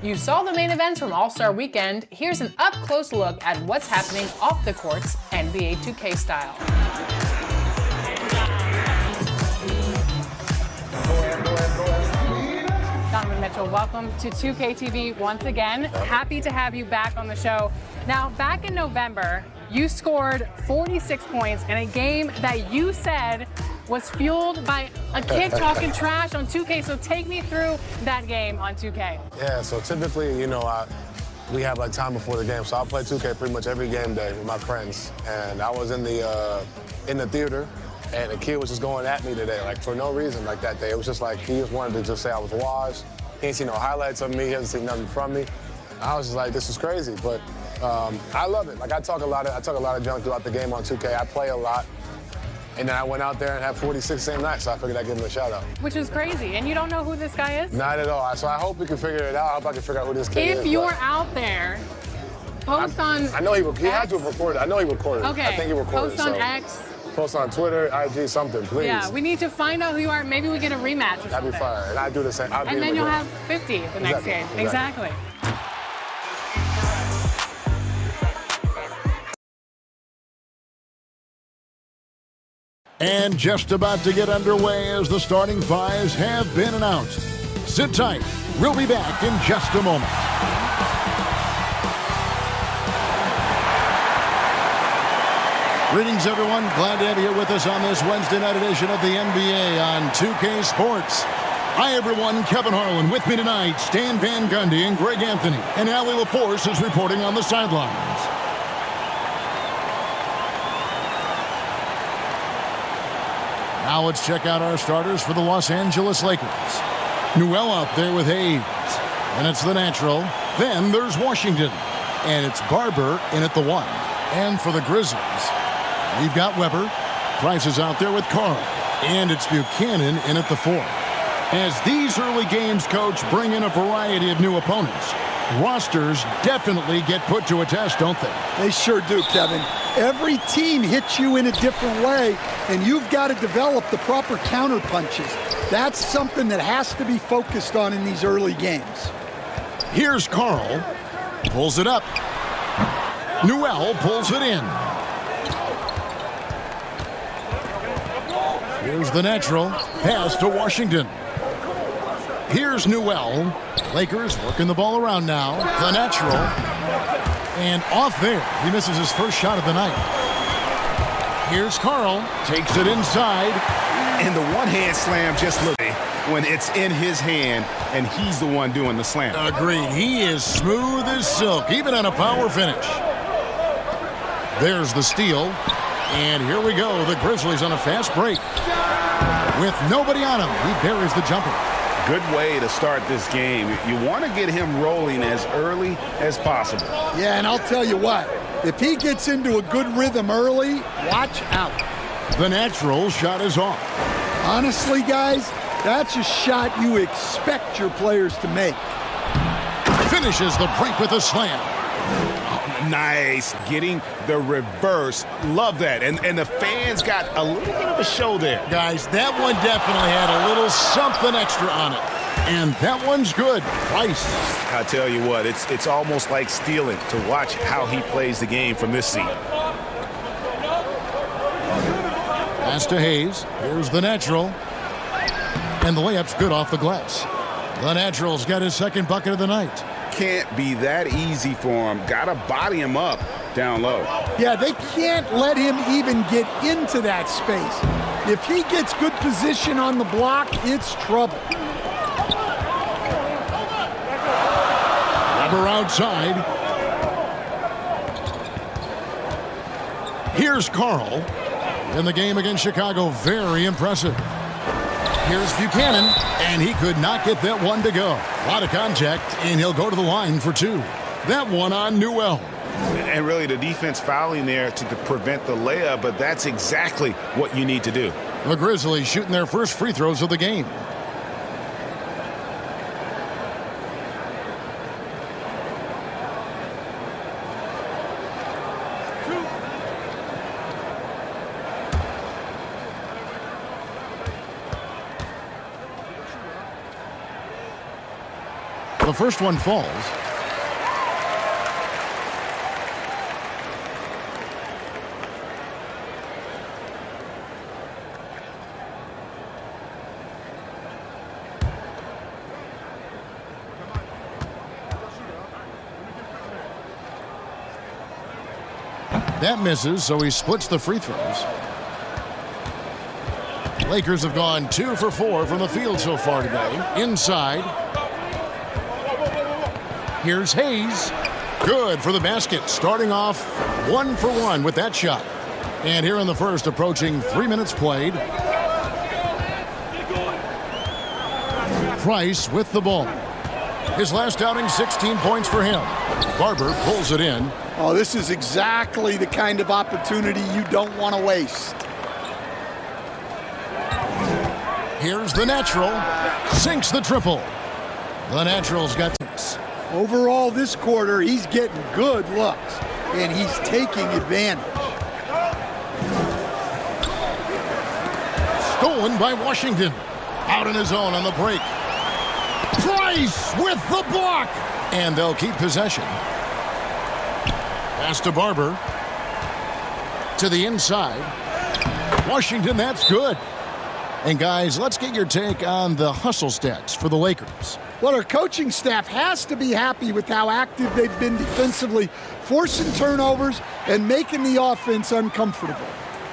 You saw the main events from All-Star Weekend. Here's an up-close look at what's happening off the courts, NBA 2K style. Donovan Mitchell, welcome to 2K TV once again. Happy to have you back on the show. Now, back in November, you scored 46 points in a game that you said was fueled by a kid talking trash on 2K. So take me through that game on 2K. Yeah, so typically, you know, we have like time before the game. So I play 2K pretty much every game day with my friends. And I was in the theater, and a kid was just going at me today, like for no reason, like that day. It was just like, he just wanted to just say I was washed. He ain't seen no highlights of me, he hasn't seen nothing from me. I was just like, this is crazy, but I love it. Like I talk a lot of junk throughout the game on 2K. I play a lot. And then I went out there and had 46 same night, so I figured I'd give him a shout out. Which is crazy. And you don't know who this guy is? Not at all. So I hope we can figure it out. I hope I can figure out who this kid is. If you're out there, post on I know he had to have recorded. I know he recorded. Okay. I think he recorded. Post on X. Post on Twitter, IG, something, please. Yeah, we need to find out who you are. Maybe we get a rematch or something. That'd be fire. And I do the same. And then you'll have 50 the next game. Exactly. And just about to get underway as the starting fives have been announced. Sit tight. We'll be back in just a moment. Greetings, everyone. Glad to have you here with us on this Wednesday night edition of the NBA on 2K Sports. Hi, everyone. Kevin Harlan with me tonight. Stan Van Gundy and Greg Anthony. And Allie LaForce is reporting on the sidelines. Now let's check out our starters for the Los Angeles Lakers. Newell out there with Hayes. And it's the natural. Then there's Washington. And it's Barber in at the 1. And for the Grizzlies, we've got Weber. Price is out there with Carl. And it's Buchanan in at the 4. As these early games, Coach, bring in a variety of new opponents, rosters definitely get put to a test, don't they? They sure do, Kevin. Every team hits you in a different way, and you've got to develop the proper counter punches. That's something that has to be focused on in these early games. Here's Carl. Pulls it up. Newell pulls it in. Here's the natural. Pass to Washington. Here's Newell. Lakers working the ball around now. The natural. And off there. He misses his first shot of the night. Here's Carl. Takes it inside. And the one-hand slam just look when it's in his hand and he's the one doing the slam. Agreed. He is smooth as silk, even on a power finish. There's the steal. And here we go. The Grizzlies on a fast break. With nobody on him, he buries the jumper. Good way to start this game. You want to get him rolling as early as possible. Yeah, and I'll tell you what, if he gets into a good rhythm early, watch out. The natural shot is off. Honestly, guys, that's a shot you expect your players to make. Finishes the break with a slam. Nice. Getting the reverse. Love that. And the fans got a little bit of a show there. Guys, that one definitely had a little something extra on it. And that one's good. Price. I tell you what, it's almost like stealing to watch how he plays the game from this seat. Pass to Hayes. Here's the natural. And the layup's good off the glass. The natural's got his second bucket of the night. Can't be that easy for him. Gotta body him up down low. Yeah, they can't let him even get into that space. If he gets good position on the block, it's trouble. Weber outside. Here's Carl. In the game against Chicago, very impressive. Here's Buchanan, and he could not get that one to go. A lot of contact, and he'll go to the line for 2. That one on Newell. And really the defense fouling there to prevent the layup, but that's exactly what you need to do. The Grizzlies shooting their first free throws of the game. The first one falls. That misses, so he splits the free throws. Lakers have gone 2 for 4 from the field so far today. Inside. Here's Hayes. Good for the basket. Starting off 1 for 1 with that shot. And here in the first, approaching 3 minutes played. Price with the ball. His last outing, 16 points for him. Barber pulls it in. Oh, this is exactly the kind of opportunity you don't want to waste. Here's the natural. Sinks the triple. The natural's got 6. Overall, this quarter, he's getting good looks, and he's taking advantage. Stolen by Washington. Out in his own on the break. Price with the block. And they'll keep possession. Pass to Barber. To the inside. Washington, that's good. And guys, let's get your take on the hustle stats for the Lakers. Well, our coaching staff has to be happy with how active they've been defensively, forcing turnovers and making the offense uncomfortable.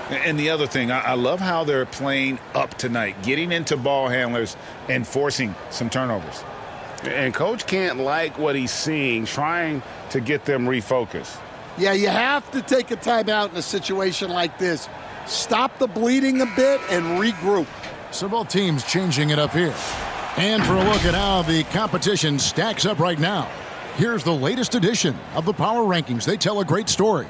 And the other thing, I love how they're playing up tonight, getting into ball handlers and forcing some turnovers. And Coach can't like what he's seeing, trying to get them refocused. Yeah, you have to take a timeout in a situation like this. Stop the bleeding a bit and regroup. So both teams changing it up here. And for a look at how the competition stacks up right now, here's the latest edition of the Power Rankings. They tell a great story.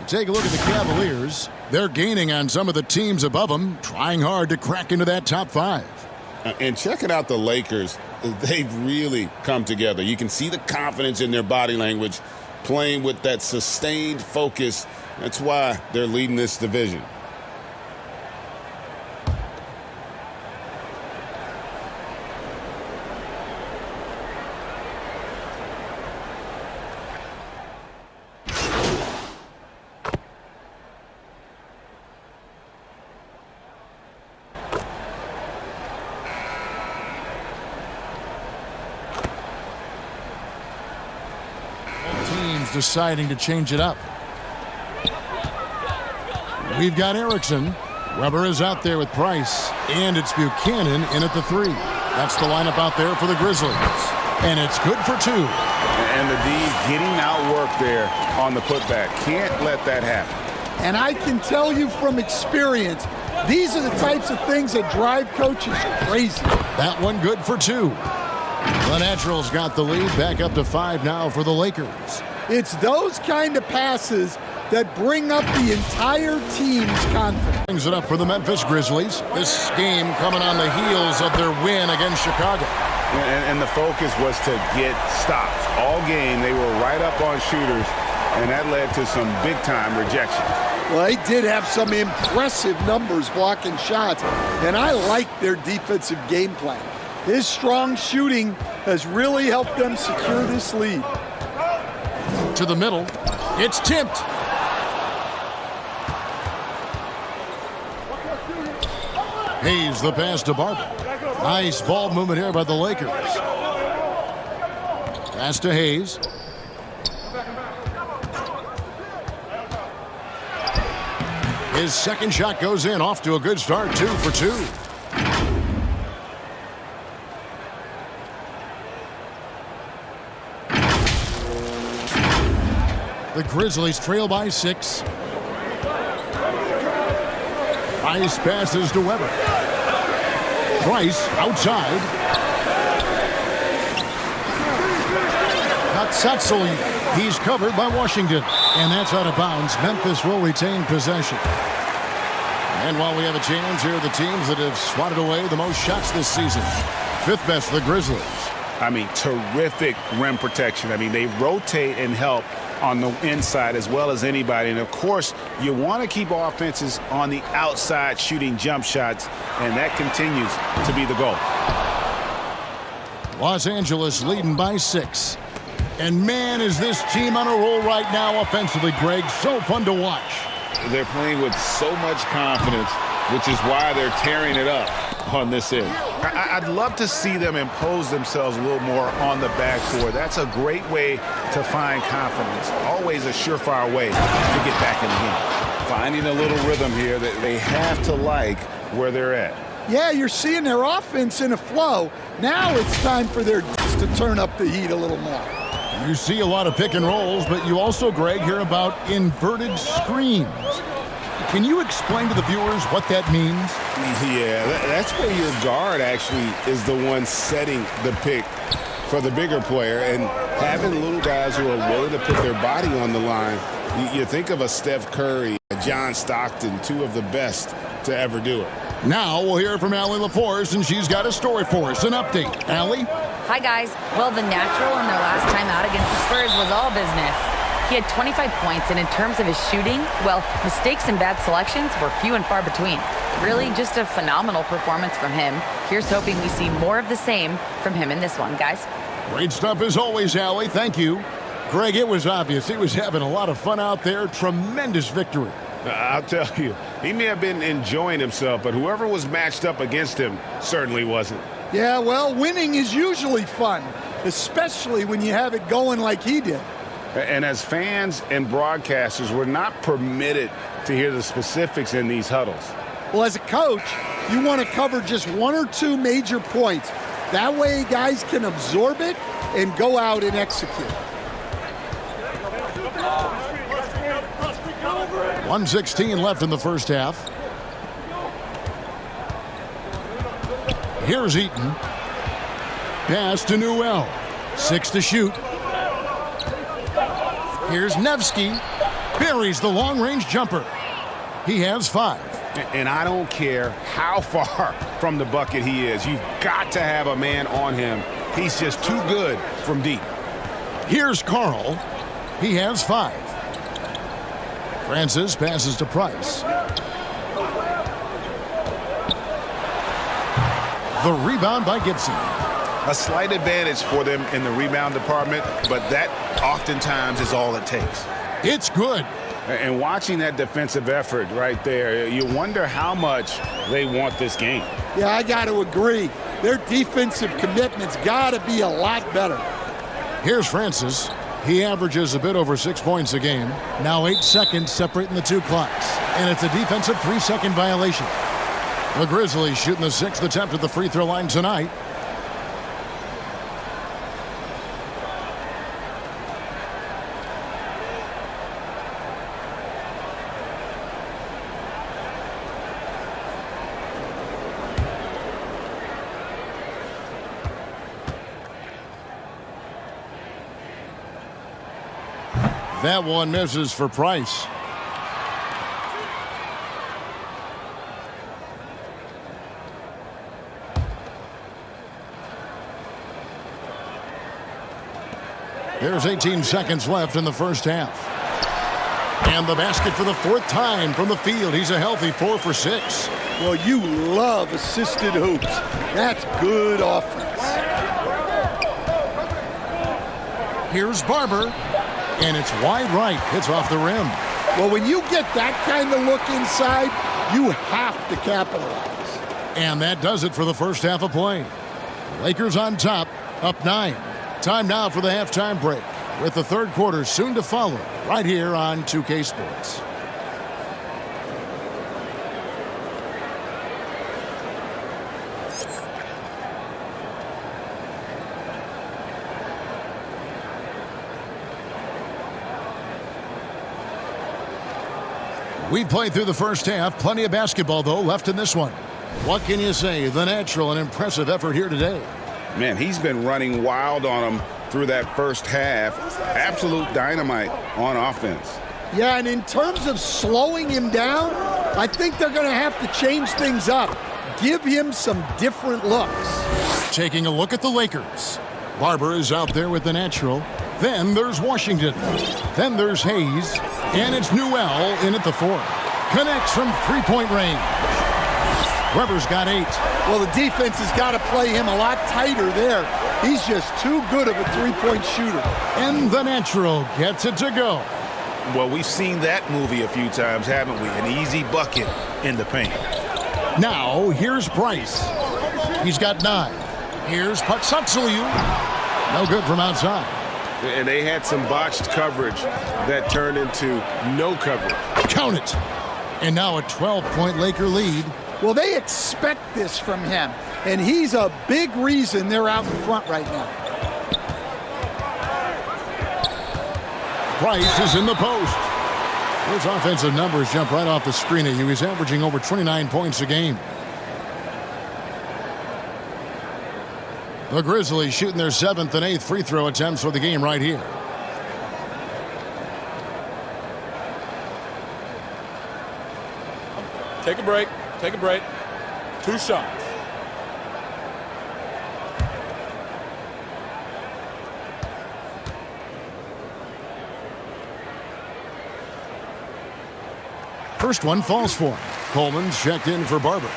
Take a look at the Cavaliers. They're gaining on some of the teams above them, trying hard to crack into that top 5. And checking out the Lakers, they've really come together. You can see the confidence in their body language, playing with that sustained focus. That's why they're leading this division. Deciding to change it up. We've got Erickson. Weber is out there with Price, and it's Buchanan in at the 3. That's the lineup out there for the Grizzlies, and it's good for 2. And the D's getting outworked there on the putback. Can't let that happen. And I can tell you from experience, these are the types of things that drive coaches crazy. That one good for 2. The Naturals got the lead, back up to 5 now for the Lakers. It's those kind of passes that bring up the entire team's confidence. Brings it up for the Memphis Grizzlies. This game coming on the heels of their win against Chicago. And the focus was to get stops. All game, they were right up on shooters, and that led to some big-time rejections. Well, they did have some impressive numbers blocking shots, and I like their defensive game plan. His strong shooting has really helped them secure this lead. To the middle. It's tipped. Hayes the pass to Barber. Nice ball movement here by the Lakers. Pass to Hayes. His second shot goes in, off to a good start, 2 for 2. The Grizzlies trail by 6. Price passes to Weber. Price outside. Hatsatsuli. He's covered by Washington. And that's out of bounds. Memphis will retain possession. And while we have a chance, here are the teams that have swatted away the most shots this season. 5th best, the Grizzlies. I mean, terrific rim protection. I mean, they rotate and help on the inside as well as anybody. And, of course, you want to keep offenses on the outside shooting jump shots, and that continues to be the goal. Los Angeles leading by 6. And man, is this team on a roll right now offensively, Greg. So fun to watch. They're playing with so much confidence, which is why they're tearing it up on this end. I'd love to see them impose themselves a little more on the backboard. That's a great way to find confidence. Always a surefire way to get back in the game. Finding a little rhythm here that they have to like where they're at. Yeah, you're seeing their offense in a flow. Now it's time for their to turn up the heat a little more. You see a lot of pick and rolls, but you also, Greg, hear about inverted screens. Can you explain to the viewers what that means? Yeah, that's where your guard actually is the one setting the pick for the bigger player, and having little guys who are willing to put their body on the line. You think of a Steph Curry, a John Stockton, two of the best to ever do it. Now we'll hear from Allie LaForce, and she's got a story for us, an update. Allie? Hi, guys. Well, the natural in their last time out against the Spurs was all business. He had 25 points, and in terms of his shooting, well, mistakes and bad selections were few and far between. Really just a phenomenal performance from him. Here's hoping we see more of the same from him in this one, guys. Great stuff as always, Allie. Thank you. Greg, it was obvious he was having a lot of fun out there. Tremendous victory. I'll tell you, he may have been enjoying himself, but whoever was matched up against him certainly wasn't. Yeah, well, winning is usually fun, especially when you have it going like he did. And as fans and broadcasters, we're not permitted to hear the specifics in these huddles. Well, as a coach, you want to cover just one or two major points. That way guys can absorb it and go out and execute. 1:16 left in the first half. Here's Eaton. Pass to Newell. 6 to shoot. Here's Nevsky. Buries the long-range jumper. He has 5. And I don't care how far from the bucket he is. You've got to have a man on him. He's just too good from deep. Here's Carl. He has 5. Francis passes to Price. The rebound by Gibson. A slight advantage for them in the rebound department, but that oftentimes is all it takes. It's good. And watching that defensive effort right there, you wonder how much they want this game. Yeah, I got to agree. Their defensive commitment's got to be a lot better. Here's Francis. He averages a bit over 6 points a game. Now 8 seconds separating the two clocks. And it's a defensive 3-second violation. The Grizzlies shooting the 6th attempt at the free throw line tonight. That one misses for Price. There's 18 seconds left in the first half. And the basket for the 4th time from the field. He's a healthy 4 for 6. Well, you love assisted hoops. That's good offense. Here's Barber. And it's wide right. Hits off the rim. Well, when you get that kind of look inside, you have to capitalize. And that does it for the first half of play. Lakers on top, up 9. Time now for the halftime break, with the third quarter soon to follow, right here on 2K Sports. We played through the first half. Plenty of basketball, though, left in this one. What can you say? The natural and impressive effort here today. Man, he's been running wild on them through that first half. Absolute dynamite on offense. Yeah, and in terms of slowing him down, I think they're going to have to change things up. Give him some different looks. Taking a look at the Lakers. Barber is out there with the natural. Then there's Washington. Then there's Hayes. And it's Newell in at the 4th. Connects from three-point range. Weber's got 8. Well, the defense has got to play him a lot tighter there. He's just too good of a three-point shooter. And the natural gets it to go. Well, we've seen that movie a few times, haven't we? An easy bucket in the paint. Now, here's Price. He's got 9. Here's Patsatsuliu. No good from outside. And they had some botched coverage that turned into no coverage. Count it. And now a 12-point Laker lead. Well, they expect this from him, and he's a big reason they're out in front right now. Price is in the post. His offensive numbers jump right off the screen at you. He's averaging over 29 points a game. The Grizzlies shooting their 7th and 8th free throw attempts for the game right here. Take a break. Take a break. 2 shots. First one falls for him. Coleman's checked in for Barber.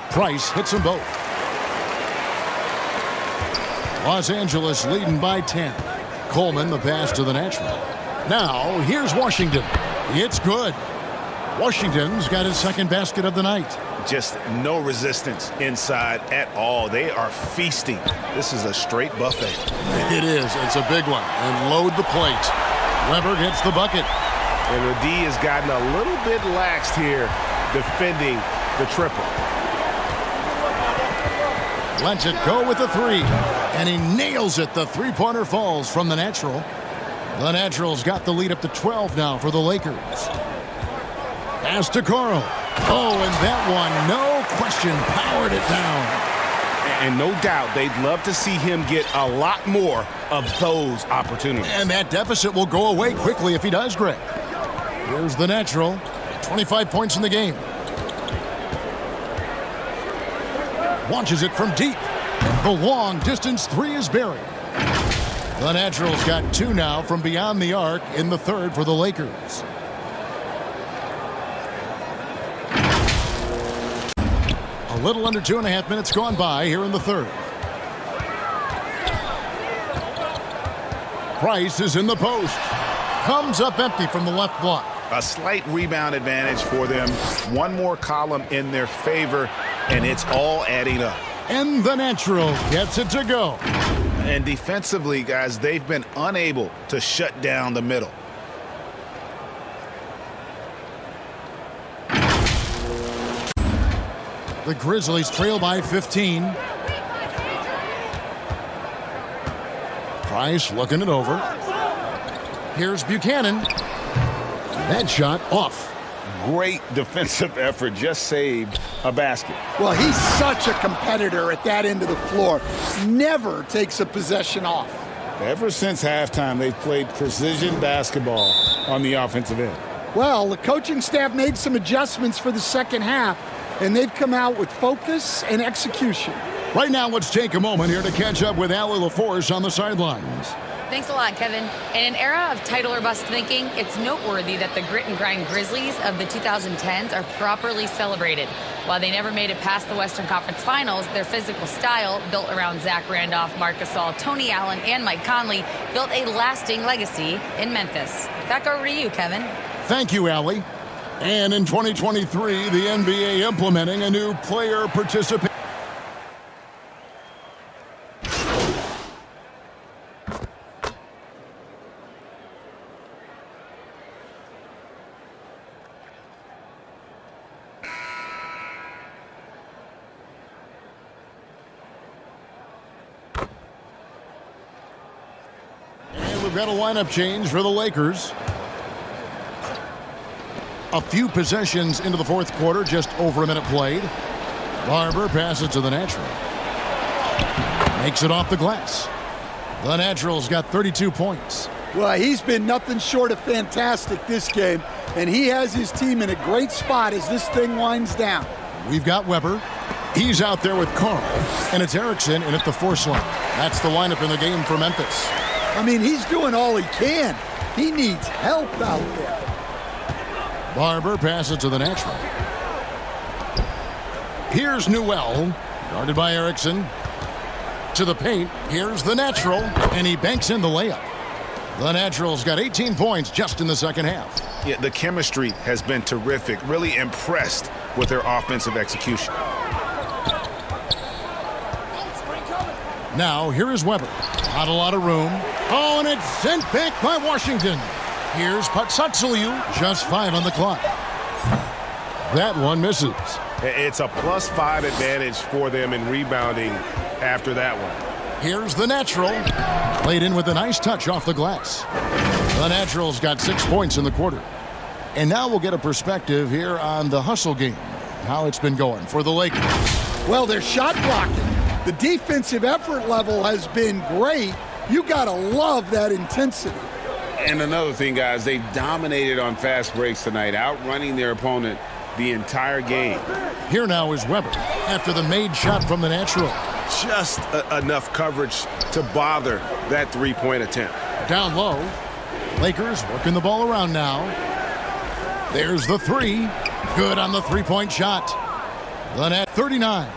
Price hits them both. Los Angeles leading by 10. Coleman, the pass to the natural. Now, here's Washington. It's good. Washington's got his second basket of the night. Just no resistance inside at all. They are feasting. This is a straight buffet. It is. It's a big one. And load the plate. Weber gets the bucket. And the D has gotten a little bit laxed here defending the triple. Lets it go with the 3. And he nails it. The three-pointer falls from the natural. The natural's got the lead up to 12 now for the Lakers. Pass to Carl. Oh, and that one, no question, powered it down. And no doubt they'd love to see him get a lot more of those opportunities. And that deficit will go away quickly if he does, Greg. Here's the natural. 25 points in the game. Launches it from deep. The long-distance 3 is buried. The natural's got 2 now from beyond the arc in the third for the Lakers. A little under 2.5 minutes gone by here in the third. Price is in the post. Comes up empty from the left block. A slight rebound advantage for them. One more column in their favor, and it's all adding up. And the natural gets it to go. And defensively, guys, they've been unable to shut down the middle. The Grizzlies trail by 15. Price looking it over. Here's Buchanan. That shot off. Great defensive effort, just saved a basket. Well, he's such a competitor at that end of the floor. Never takes a possession off. Ever since halftime, they've played precision basketball on the offensive end. Well, the coaching staff made some adjustments for the second half, and they've come out with focus and execution. Right now, let's take a moment here to catch up with Allie LaForce on the sidelines. Thanks a lot, Kevin. In an era of title or bust thinking, it's noteworthy that the grit and grind Grizzlies of the 2010s are properly celebrated. While they never made it past the Western Conference Finals, their physical style, built around Zach Randolph, Marc Gasol, Tony Allen, and Mike Conley, built a lasting legacy in Memphis. Back over to you, Kevin. Thank you, Allie. And in 2023, the NBA implementing a new player participation. We've got a lineup change for the Lakers. A few possessions into the fourth quarter, just over a minute played. Barber passes to the natural. Makes it off the glass. The natural's got 32 points. Well, he's been nothing short of fantastic this game, and he has his team in a great spot as this thing winds down. we've got Weber. He's out there with Carl, and it's Erickson in at the 4 slot. That's the lineup in the game for Memphis. I mean, he's doing all he can. He needs help out there. Barber passes to the natural. Here's Newell, guarded by Erickson. To the paint, here's the natural, and he banks in the layup. The natural's got 18 points just in the second half. Yeah, the chemistry has been terrific. Really impressed with their offensive execution. Now, here is Weber. Not a lot of room. Oh, and it's sent back by Washington. Here's Patsatsaliu, just 5 on the clock. That one misses. It's a +5 advantage for them in rebounding after that one. Here's the natural. Played in with a nice touch off the glass. The natural's got 6 points in the quarter. And now we'll get a perspective here on the hustle game. How it's been going for the Lakers. Well, they're shot blocking. The defensive effort level has been great. You got to love that intensity. And another thing, guys, they've dominated on fast breaks tonight, outrunning their opponent the entire game. Here now is Weber after the made shot from the natural. Just enough coverage to bother that three-point attempt. Down low. Lakers working the ball around now. There's the 3. Good on the 3-point shot. The net 39.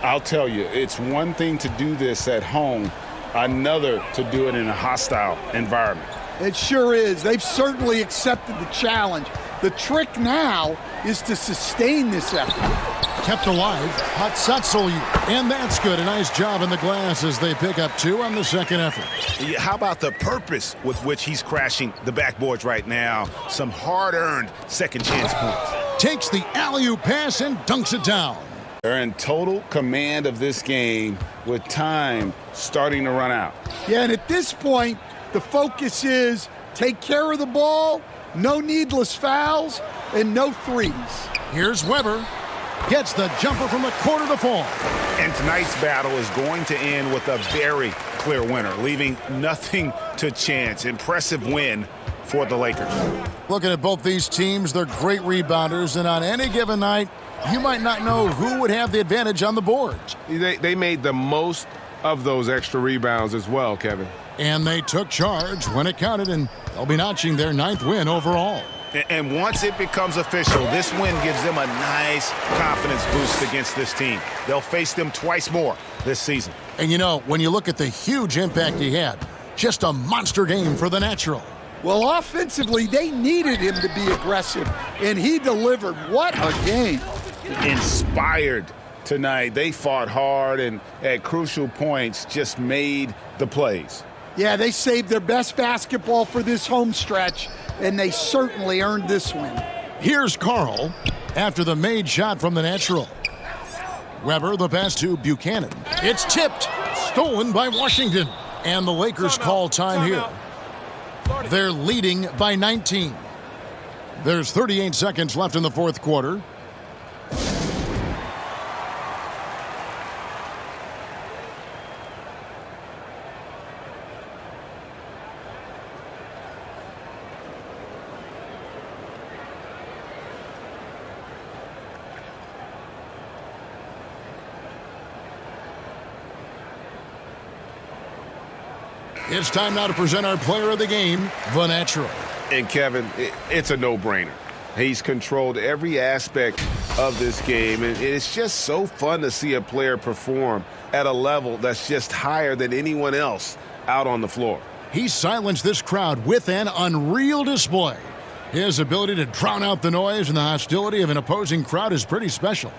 I'll tell you, it's one thing to do this at home, another to do it in a hostile environment. It sure is. They've certainly accepted the challenge. The trick now is to sustain this effort. Kept alive, Patsatsaliu. And that's good. A nice job in the glass as they pick up 2 on the second effort. Yeah, how about the purpose with which he's crashing the backboards right now? Some hard-earned second chance points. Takes the alley-oop pass and dunks it down. They're in total command of this game with time starting to run out. Yeah, and at this point, the focus is take care of the ball, no needless fouls, and no threes. Here's Weber. Gets the jumper from the corner to fall. And tonight's battle is going to end with a very clear winner, leaving nothing to chance. Impressive win for the Lakers. Looking at both these teams, they're great rebounders, and on any given night, you might not know who would have the advantage on the boards. They made the most of those extra rebounds as well, Kevin. And they took charge when it counted, and they'll be notching their 9th win overall. And once it becomes official, this win gives them a nice confidence boost against this team. They'll face them twice more this season. And you know, when you look at the huge impact he had, just a monster game for the natural. Well, offensively, they needed him to be aggressive, and he delivered. What a game. Inspired tonight. They fought hard and at crucial points just made the plays. Yeah, they saved their best basketball for this home stretch, and they certainly earned this win. Here's Carl after the made shot from the natural. Weber, the pass to Buchanan. It's tipped, stolen by Washington. And the Lakers call time here. They're leading by 19. There's 38 seconds left in the fourth quarter. It's time now to present our player of the game, the natural. And Kevin, it's a no-brainer. He's controlled every aspect of this game, and it's just so fun to see a player perform at a level that's just higher than anyone else out on the floor. He silenced this crowd with an unreal display. His ability to drown out the noise and the hostility of an opposing crowd is pretty special.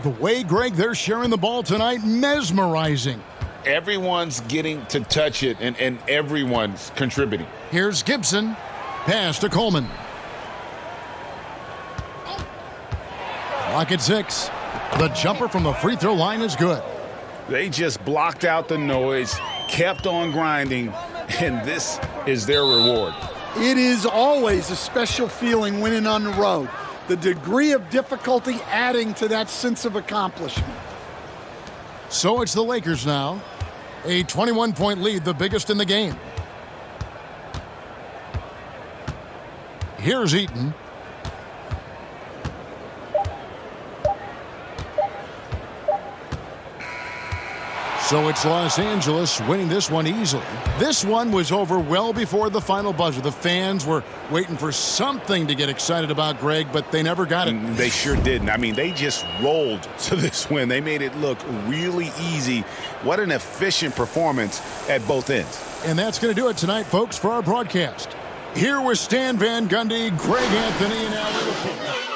The way, Greg, they're sharing the ball tonight, mesmerizing. Everyone's getting to touch it, and everyone's contributing. Here's Gibson. Pass to Coleman. Clock at 6. The jumper from the free throw line is good. They just blocked out the noise, kept on grinding, and this is their reward. It is always a special feeling winning on the road. The degree of difficulty adding to that sense of accomplishment. So it's the Lakers now. A 21-point lead, the biggest in the game. Here's Eaton. So it's Los Angeles winning this one easily. This one was over well before the final buzzer. The fans were waiting for something to get excited about, Greg, but they never got it. They sure didn't. I mean, they just rolled to this win. They made it look really easy. What an efficient performance at both ends. And that's going to do it tonight, folks, for our broadcast. Here with Stan Van Gundy, Greg Anthony, and Al Liverpool.